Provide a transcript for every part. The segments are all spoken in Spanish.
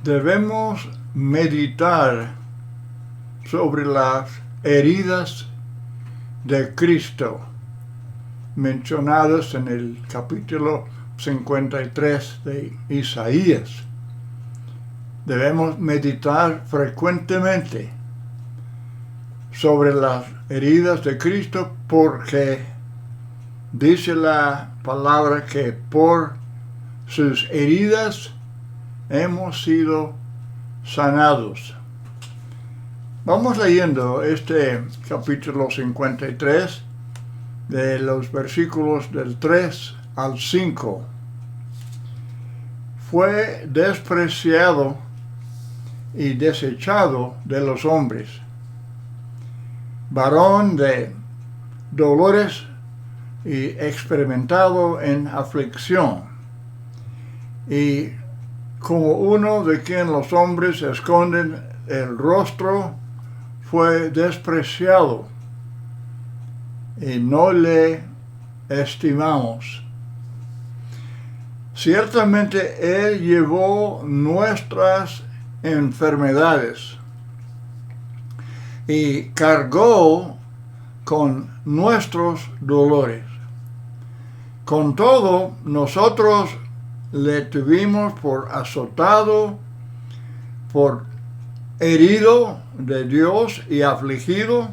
debemos meditar sobre las heridas de Cristo mencionadas en el capítulo 53 de Isaías. Debemos meditar frecuentemente sobre las heridas de Cristo porque dice la palabra que por sus heridas hemos sido sanados. Vamos leyendo este capítulo 53 de los versículos del 3 al 5. Fue despreciado y desechado de los hombres, varón de dolores y experimentado en aflicción, y como uno de quien los hombres esconden el rostro, fue despreciado y no le estimamos. Ciertamente Él llevó nuestras enfermedades y cargó con nuestros dolores. Con todo, nosotros le tuvimos por azotado, por herido de Dios y afligido,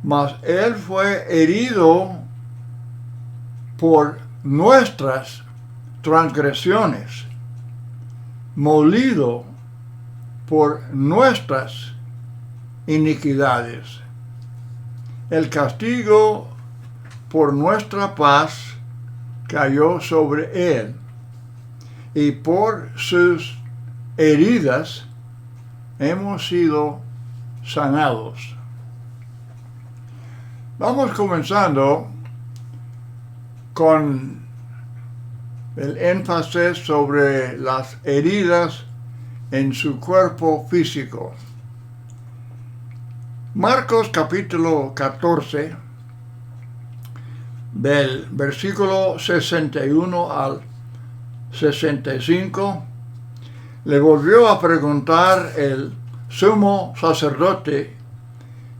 mas Él fue herido por nuestras transgresiones, molido por nuestras iniquidades. El castigo por nuestra paz cayó sobre Él, y por sus heridas hemos sido sanados. Vamos comenzando con el énfasis sobre las heridas en su cuerpo físico. Marcos capítulo 14, del versículo 61 al 65, le volvió a preguntar el sumo sacerdote,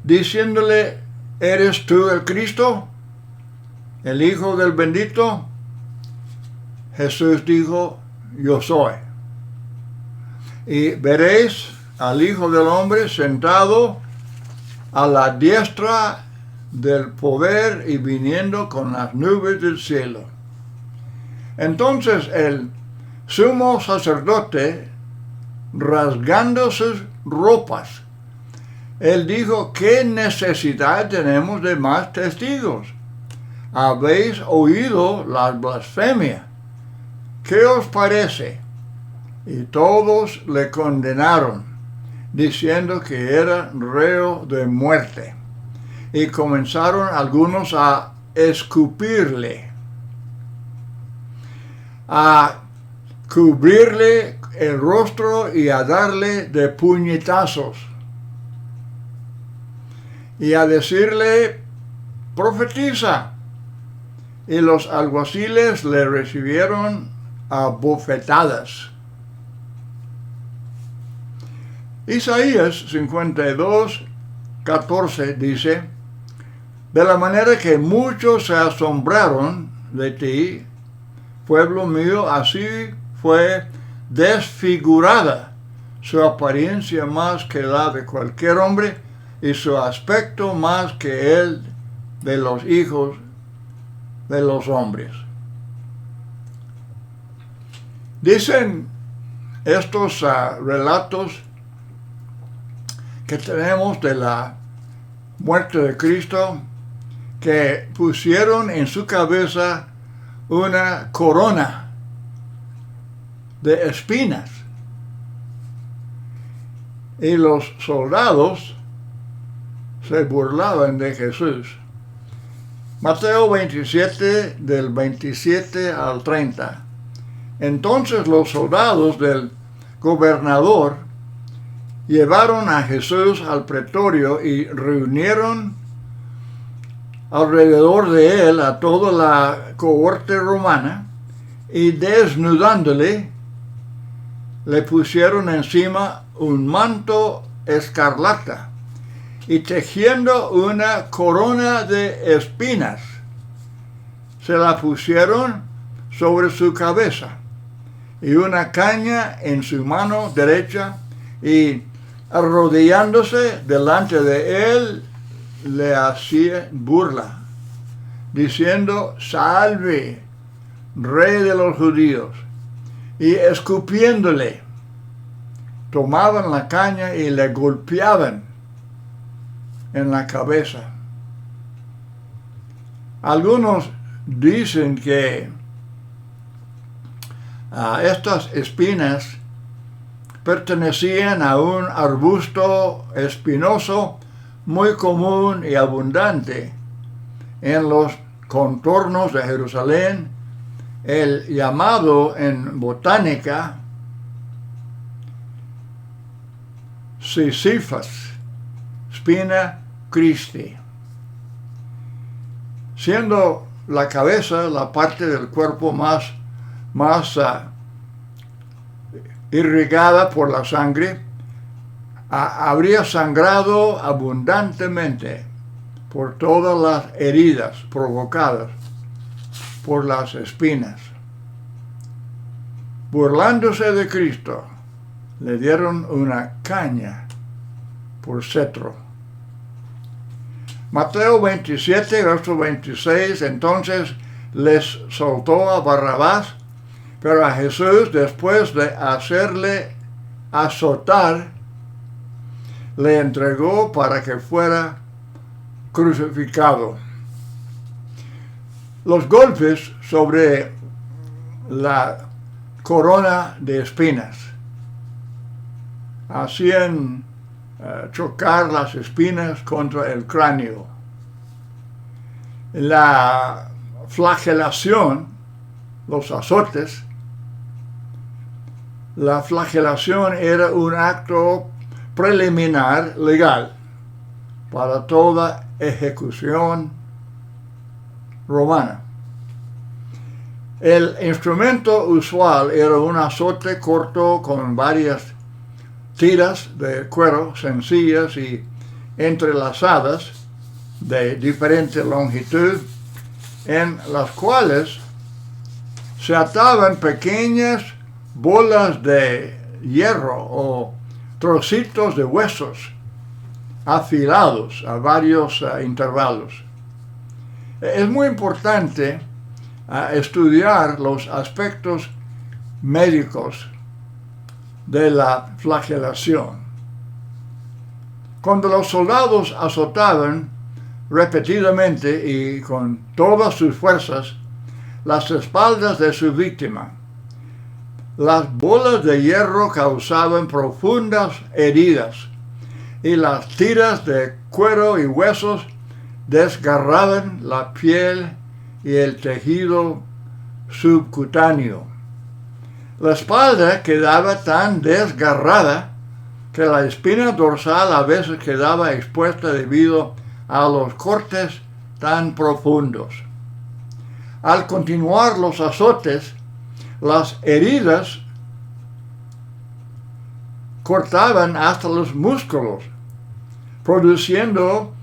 diciéndole: ¿Eres tú el Cristo, el Hijo del Bendito? Jesús dijo: Yo soy. Y veréis al Hijo del Hombre sentado a la diestra del poder y viniendo con las nubes del cielo. Entonces el sumo sacerdote, rasgando sus ropas, él dijo: ¿qué necesidad tenemos de más testigos? Habéis oído las blasfemias. ¿Qué os parece? Y todos le condenaron, diciendo que era reo de muerte. Y comenzaron algunos a escupirle, a cubrirle el rostro y a darle de puñetazos, y a decirle: profetiza. Y los alguaciles le recibieron a bofetadas. Isaías 52, 14 dice: de la manera que muchos se asombraron de ti, pueblo mío, así fue desfigurada su apariencia más que la de cualquier hombre, y su aspecto más que el de los hijos de los hombres. Dicen estos relatos que tenemos de la muerte de Cristo, que pusieron en su cabeza una corona de espinas, y los soldados se burlaban de Jesús. Mateo 27, del 27 al 30. Entonces los soldados del gobernador llevaron a Jesús al pretorio y reunieron alrededor de él a toda la cohorte romana, y desnudándole le pusieron encima un manto escarlata y tejiendo una corona de espinas, se la pusieron sobre su cabeza y una caña en su mano derecha, y arrodillándose delante de él le hacía burla, diciendo: salve, rey de los judíos. Y escupiéndole, tomaban la caña y le golpeaban en la cabeza. Algunos dicen que estas espinas pertenecían a un arbusto espinoso muy común y abundante en los contornos de Jerusalén, el llamado en botánica Sisyphus, Spina Christi, siendo la cabeza la parte del cuerpo más irrigada por la sangre. Habría sangrado abundantemente por todas las heridas provocadas por las espinas. Burlándose de Cristo, le dieron una caña por cetro. Mateo 27, verso 26, entonces les soltó a Barrabás, pero a Jesús, después de hacerle azotar, le entregó para que fuera crucificado. Los golpes sobre la corona de espinas hacían chocar las espinas contra el cráneo. La flagelación, los azotes, la flagelación era un acto preliminar legal para toda ejecución romana. El instrumento usual era un azote corto con varias tiras de cuero sencillas y entrelazadas de diferente longitud, en las cuales se ataban pequeñas bolas de hierro o trocitos de huesos afilados a varios intervalos. Es muy importante estudiar los aspectos médicos de la flagelación. Cuando los soldados azotaban repetidamente y con todas sus fuerzas las espaldas de su víctima, las bolas de hierro causaban profundas heridas y las tiras de cuero y huesos desgarraban la piel y el tejido subcutáneo. La espalda quedaba tan desgarrada que la espina dorsal a veces quedaba expuesta debido a los cortes tan profundos. Al continuar los azotes, las heridas cortaban hasta los músculos, produciendo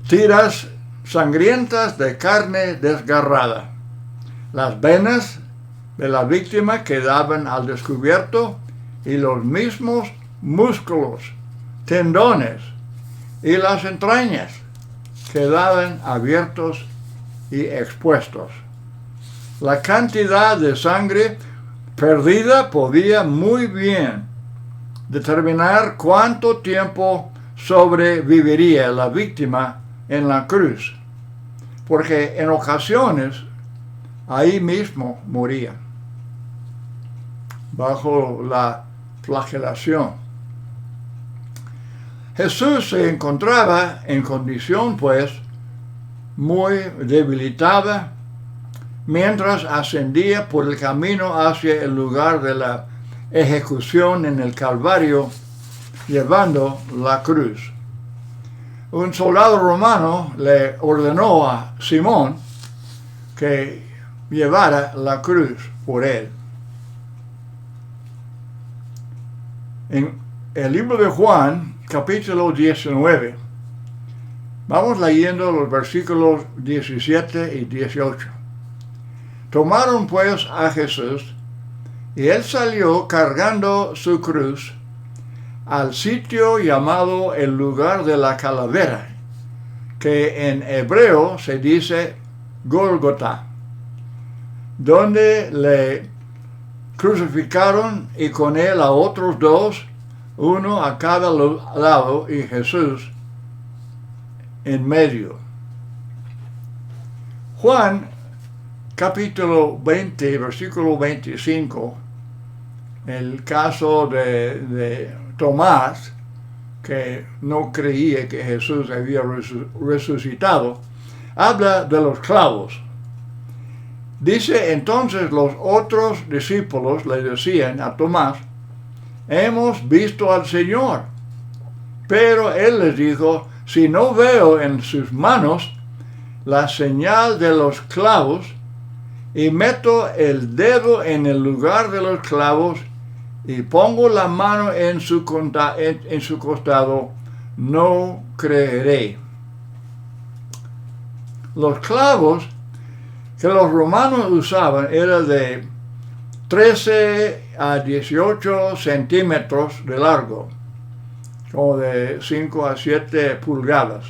tiras sangrientas de carne desgarrada. Las venas de la víctima quedaban al descubierto y los mismos músculos, tendones y las entrañas quedaban abiertos y expuestos. La cantidad de sangre perdida podía muy bien determinar cuánto tiempo sobreviviría la víctima en la cruz, porque en ocasiones ahí mismo moría, bajo la flagelación. Jesús se encontraba en condición, pues, muy debilitada, mientras ascendía por el camino hacia el lugar de la ejecución en el Calvario, llevando la cruz. Un soldado romano le ordenó a Simón que llevara la cruz por él. En el libro de Juan, capítulo 19, vamos leyendo los versículos 17 y 18. Tomaron pues a Jesús, y él salió cargando su cruz al sitio llamado el lugar de la calavera, que en hebreo se dice Gólgota, donde le crucificaron y con él a otros dos, uno a cada lado y Jesús en medio. Juan capítulo 20, versículo 25, el caso de Tomás, que no creía que Jesús había resucitado, habla de los clavos. Dice, entonces los otros discípulos le decían a Tomás, hemos visto al Señor. Pero él les dijo, si no veo en sus manos la señal de los clavos, y meto el dedo en el lugar de los clavos, y pongo la mano en su costado, no creeré. Los clavos que los romanos usaban eran de 13 a 18 centímetros de largo, como de 5 a 7 pulgadas,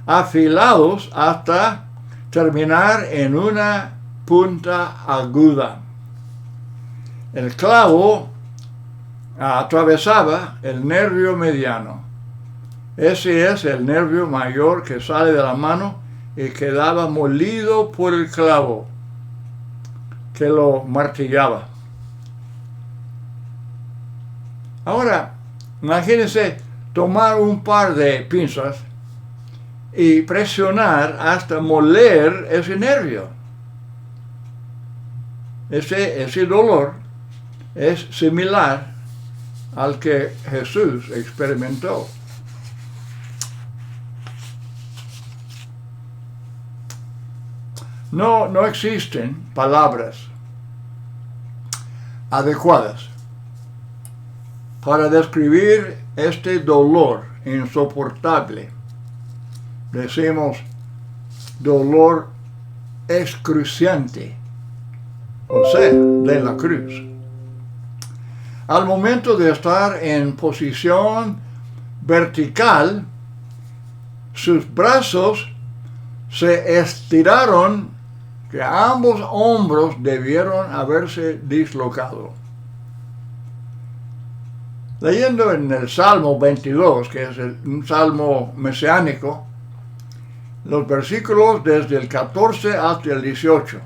afilados hasta terminar en una punta aguda. El clavo atravesaba el nervio mediano. Ese es el nervio mayor que sale de la mano y quedaba molido por el clavo que lo martillaba. Ahora, imagínense tomar un par de pinzas y presionar hasta moler ese nervio. Ese dolor es similar al que Jesús experimentó. No existen palabras adecuadas para describir este dolor insoportable. Decimos dolor excruciante, o sea, de la cruz. Al momento de estar en posición vertical, sus brazos se estiraron, que ambos hombros debieron haberse dislocado. Leyendo en el Salmo 22, que es un salmo mesiánico, los versículos desde el 14 hasta el 18.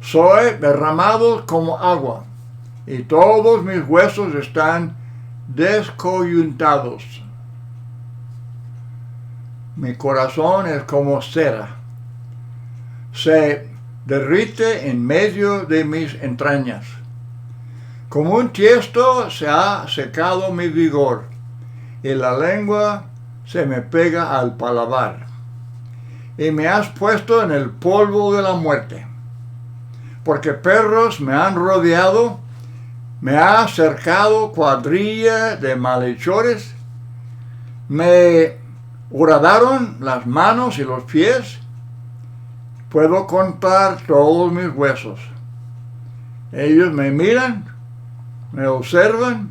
Soy derramado como agua, y todos mis huesos están descoyuntados. Mi corazón es como cera, se derrite en medio de mis entrañas. Como un tiesto se ha secado mi vigor, y la lengua se me pega al paladar. Y me has puesto en el polvo de la muerte, porque perros me han rodeado, me ha cercado cuadrilla de malhechores, me horadaron las manos y los pies. Puedo contar todos mis huesos. Ellos me miran, me observan,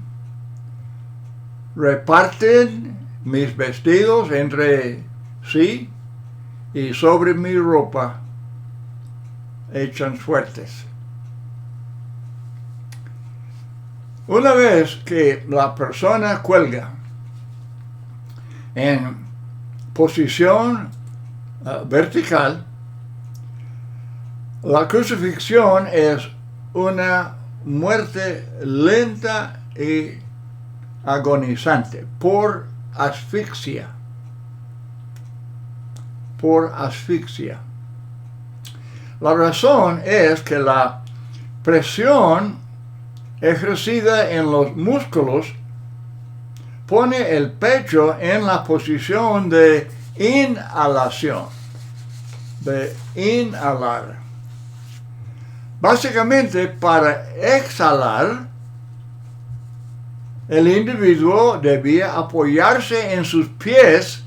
reparten mis vestidos entre sí y sobre mi ropa echan suertes. Una vez que la persona cuelga en posición vertical, la crucifixión es una muerte lenta y agonizante por asfixia. Por asfixia. La razón es que la presión ejercida en los músculos pone el pecho en la posición de inhalación, de inhalar. Básicamente, para exhalar, el individuo debía apoyarse en sus pies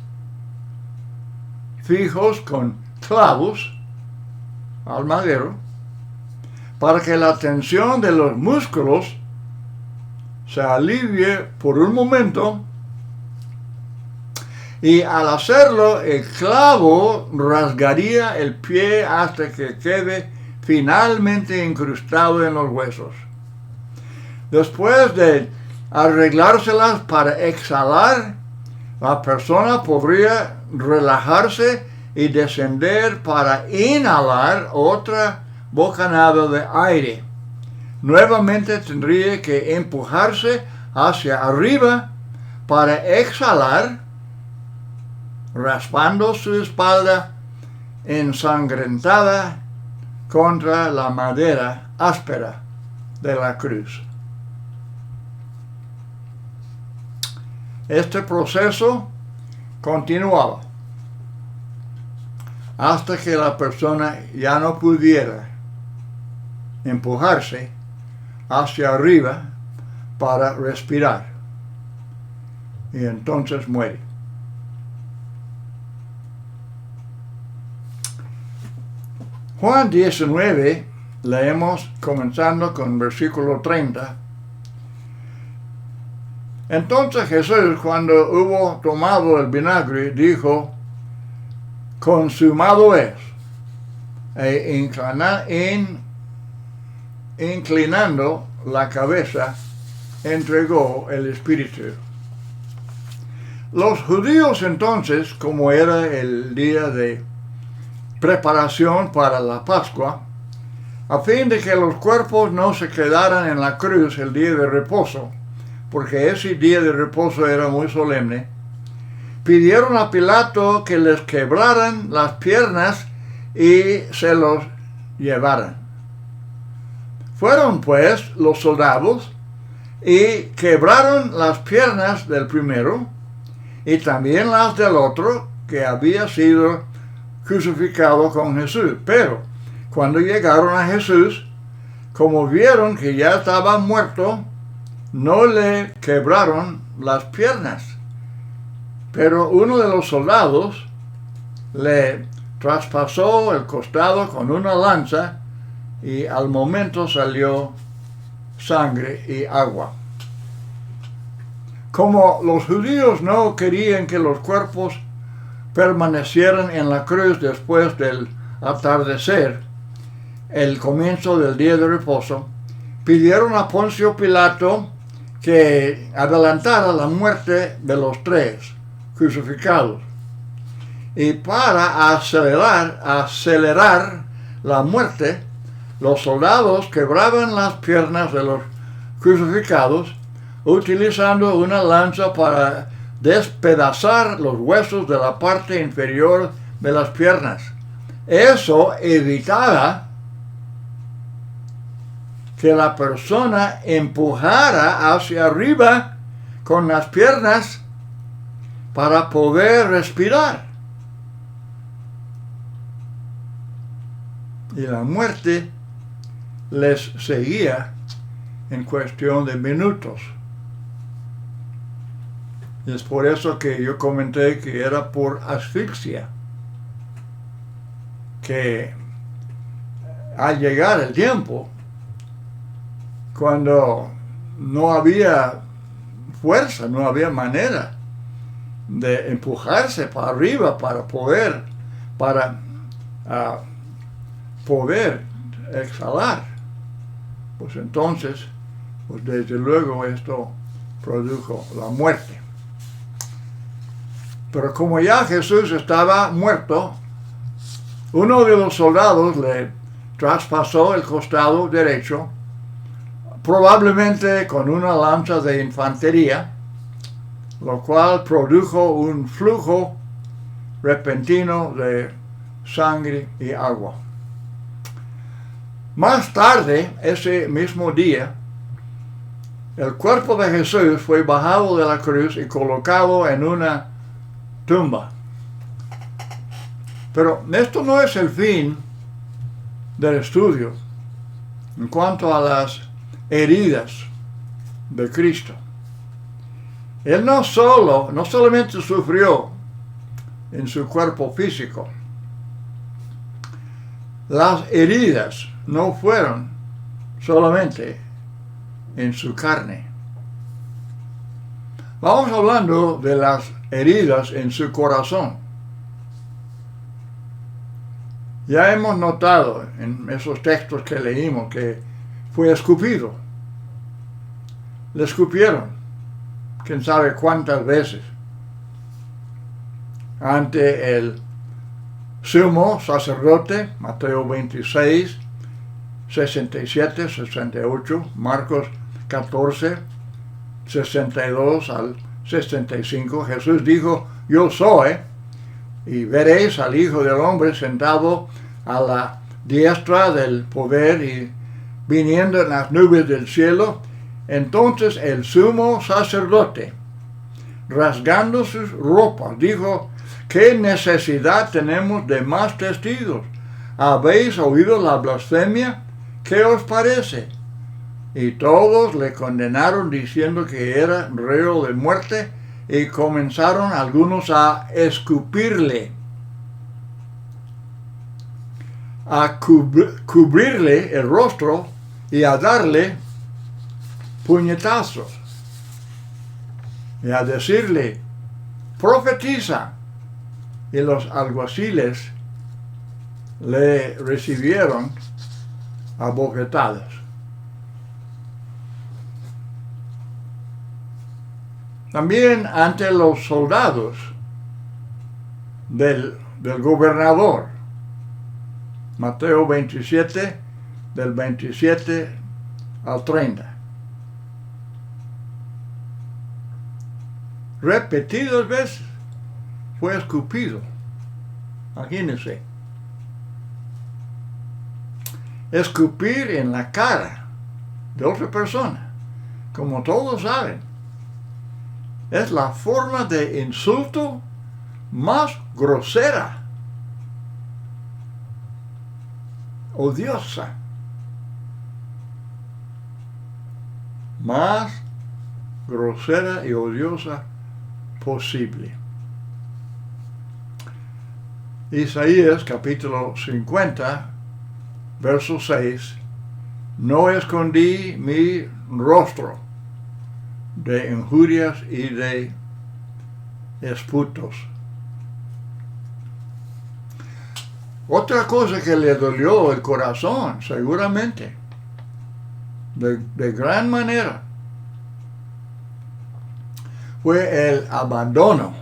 fijos con clavos al madero para que la tensión de los músculos se alivie por un momento, y al hacerlo el clavo rasgaría el pie hasta que quede finalmente incrustado en los huesos. Después de arreglárselas para exhalar, la persona podría relajarse y descender para inhalar otra bocanada de aire. Nuevamente tendría que empujarse hacia arriba para exhalar, raspando su espalda ensangrentada contra la madera áspera de la cruz. Este proceso continuaba hasta que la persona ya no pudiera empujarse hacia arriba para respirar, y entonces muere. Juan 19, leemos comenzando con versículo 30. Entonces Jesús, cuando hubo tomado el vinagre, dijo: consumado es, e inclinando la cabeza, entregó el espíritu. Los judíos entonces, como era el día de preparación para la Pascua, a fin de que los cuerpos no se quedaran en la cruz el día de reposo, porque ese día de reposo era muy solemne, pidieron a Pilato que les quebraran las piernas y se los llevaran. Fueron pues los soldados y quebraron las piernas del primero y también las del otro que había sido crucificado con Jesús. Pero cuando llegaron a Jesús, como vieron que ya estaba muerto, no le quebraron las piernas. Pero uno de los soldados le traspasó el costado con una lanza y al momento salió sangre y agua. Como los judíos no querían que los cuerpos permanecieran en la cruz después del atardecer, el comienzo del día de reposo, pidieron a Poncio Pilato que adelantara la muerte de los tres crucificados. Y para acelerar la muerte, los soldados quebraban las piernas de los crucificados utilizando una lanza para despedazar los huesos de la parte inferior de las piernas. Eso evitaba que la persona empujara hacia arriba con las piernas para poder respirar. Y la muerte les seguía en cuestión de minutos. Y es por eso que yo comenté que era por asfixia, que al llegar el tiempo, cuando no había fuerza, no había manera de empujarse para arriba para poder exhalar, pues entonces, pues desde luego esto produjo la muerte. Pero como ya Jesús estaba muerto, uno de los soldados le traspasó el costado derecho, probablemente con una lanza de infantería, lo cual produjo un flujo repentino de sangre y agua. Más tarde, ese mismo día, el cuerpo de Jesús fue bajado de la cruz y colocado en una tumba. Pero esto no es el fin del estudio en cuanto a las heridas de Cristo. Él no solamente sufrió en su cuerpo físico. Las heridas no fueron solamente en su carne. Vamos hablando de las heridas en su corazón. Ya hemos notado en esos textos que leímos que fue escupido. Le escupieron, quién sabe cuántas veces, ante el sumo sacerdote, Mateo 26, 67, 68, Marcos 14, 62 al 65. Jesús dijo, yo soy, y veréis al Hijo del Hombre sentado a la diestra del poder y viniendo en las nubes del cielo. Entonces el sumo sacerdote, rasgando sus ropas, dijo, ¿qué necesidad tenemos de más testigos? ¿Habéis oído la blasfemia? ¿Qué os parece? Y todos le condenaron diciendo que era reo de muerte, y comenzaron algunos a escupirle, a cubrirle el rostro y a darle puñetazos y a decirle, profetiza. Y los alguaciles le recibieron a bofetadas. También ante los soldados del gobernador, Mateo 27, del 27 al 30. Repetidas veces fue escupido. Imagínense. Escupir en la cara de otra persona, como todos saben, es la forma de insulto más grosera, odiosa, más grosera y odiosa posible. Isaías capítulo 50, verso 6, no escondí mi rostro de injurias y de esputos. Otra cosa que le dolió el corazón, seguramente, de gran manera, fue el abandono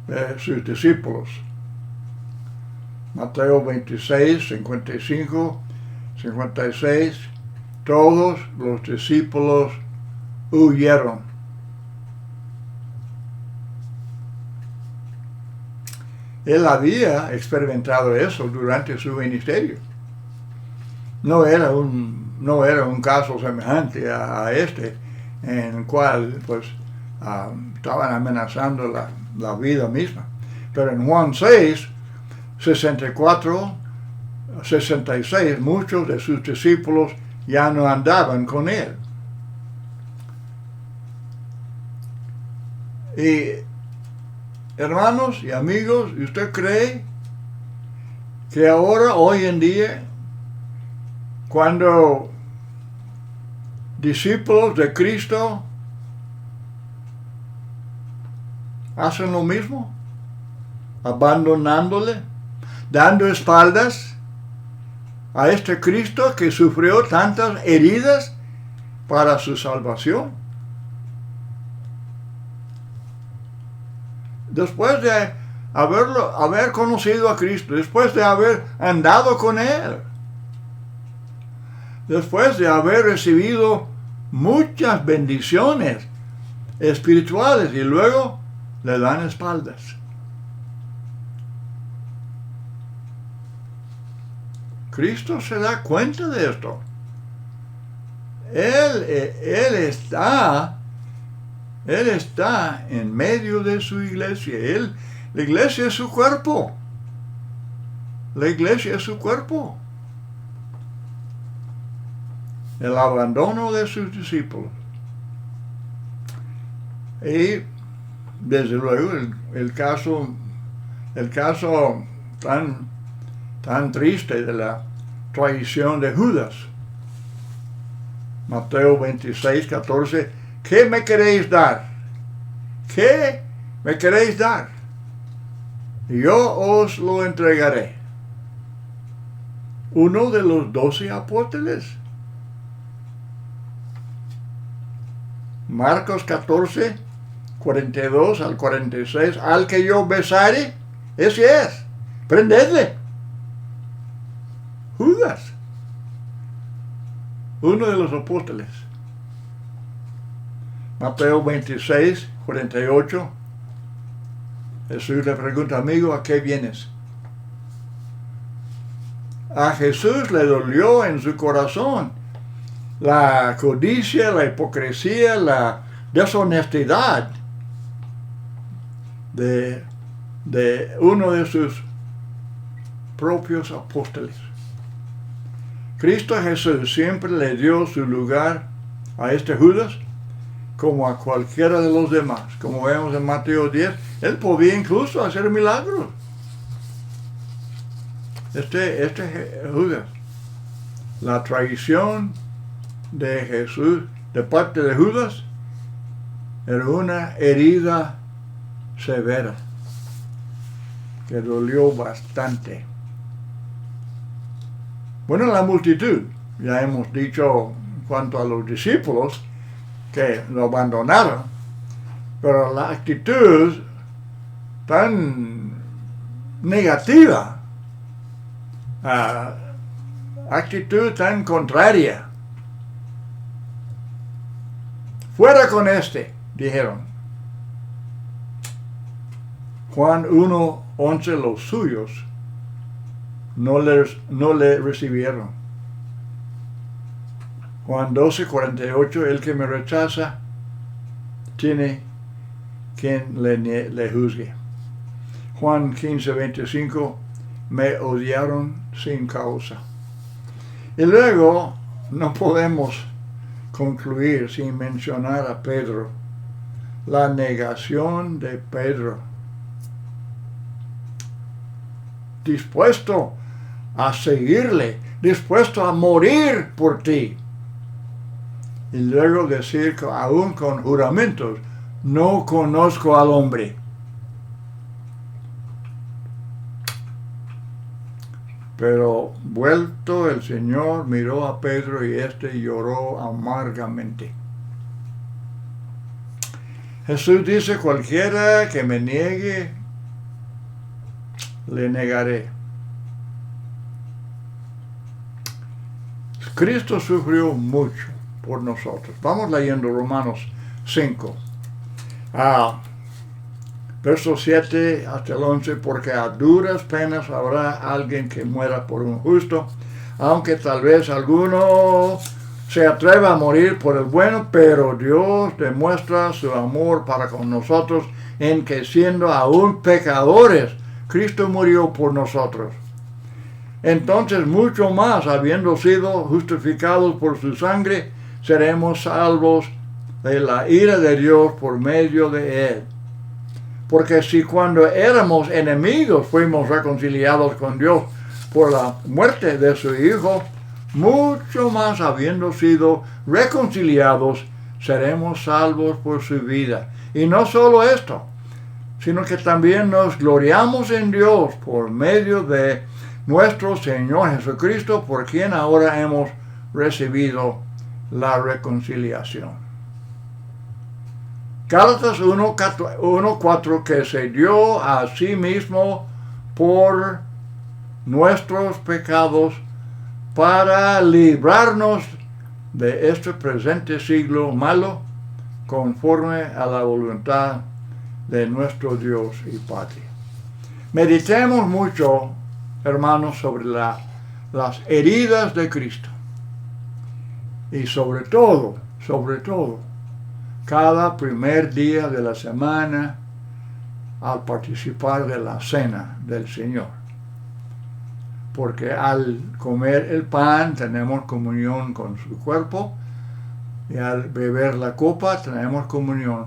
de sus discípulos. Mateo 26, 55, 56, todos los discípulos huyeron. Él había experimentado eso durante su ministerio. No era un caso semejante a este, en el cual pues estaban amenazando la vida misma. Pero en Juan 6, 64, 66, muchos de sus discípulos ya no andaban con él. Y hermanos y amigos, ¿usted cree que ahora, hoy en día, cuando discípulos de Cristo hacen lo mismo, abandonándole, dando espaldas a este Cristo que sufrió tantas heridas para su salvación? Después de haber conocido a Cristo, después de haber andado con Él, después de haber recibido muchas bendiciones espirituales, y luego le dan espaldas. Cristo se da cuenta de esto. Él está en medio de su iglesia. La iglesia es su cuerpo. La iglesia es su cuerpo. El abandono de sus discípulos. Y desde luego el caso tan triste de la traición de Judas. Mateo 26, 14. ¿Qué me queréis dar? ¿Qué me queréis dar? Yo os lo entregaré. Uno de los 12 apóstoles. Marcos 14, 42 al 46. Al que yo besare, ese es. Prendedle. Judas. Uno de los apóstoles. Mateo 26, 48. Jesús le pregunta, amigo, ¿a qué vienes? A Jesús le dolió en su corazón la codicia, la hipocresía, la deshonestidad de uno de sus propios apóstoles. Cristo Jesús siempre le dio su lugar a este Judas como a cualquiera de los demás. Como vemos en Mateo 10, él podía incluso hacer milagros. Este Judas, la traición de Jesús de parte de Judas era una herida severa que dolió bastante. Bueno, la multitud, ya hemos dicho en cuanto a los discípulos que lo abandonaron, pero la actitud tan negativa, actitud tan contraria. Fuera con este, dijeron. Juan 1:11, los suyos no le recibieron. Juan 12:48, el que me rechaza tiene quien le juzgue. Juan 15:25, me odiaron sin causa. Y luego no podemos concluir sin mencionar a Pedro, la negación de Pedro. Dispuesto a seguirle, dispuesto a morir por ti. Y luego decir que aún con juramentos, no conozco al hombre. Pero vuelto el Señor miró a Pedro y éste lloró amargamente. Jesús dice, cualquiera que me niegue, le negaré. Cristo sufrió mucho por nosotros. Vamos leyendo Romanos 5. Versos 7 hasta el 11, porque a duras penas habrá alguien que muera por un justo, aunque tal vez alguno se atreva a morir por el bueno, pero Dios demuestra su amor para con nosotros en que siendo aún pecadores, Cristo murió por nosotros. Entonces mucho más, habiendo sido justificados por su sangre, seremos salvos de la ira de Dios por medio de él. Porque si cuando éramos enemigos fuimos reconciliados con Dios por la muerte de su Hijo, mucho más habiendo sido reconciliados, seremos salvos por su vida. Y no solo esto, sino que también nos gloriamos en Dios por medio de nuestro Señor Jesucristo, por quien ahora hemos recibido la reconciliación. Gálatas 1:4, que se dio a sí mismo por nuestros pecados para librarnos de este presente siglo malo, conforme a la voluntad de nuestro Dios y Padre. Meditemos mucho, hermanos, sobre las heridas de Cristo. Y sobre todo, cada primer día de la semana al participar de la cena del Señor. Porque al comer el pan tenemos comunión con su cuerpo y al beber la copa tenemos comunión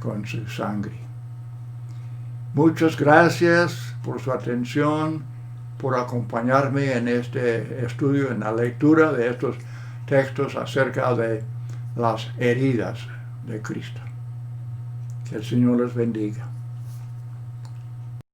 con su sangre. Muchas gracias por su atención, por acompañarme en este estudio, en la lectura de estos textos acerca de las heridas de Cristo. Que el Señor les bendiga.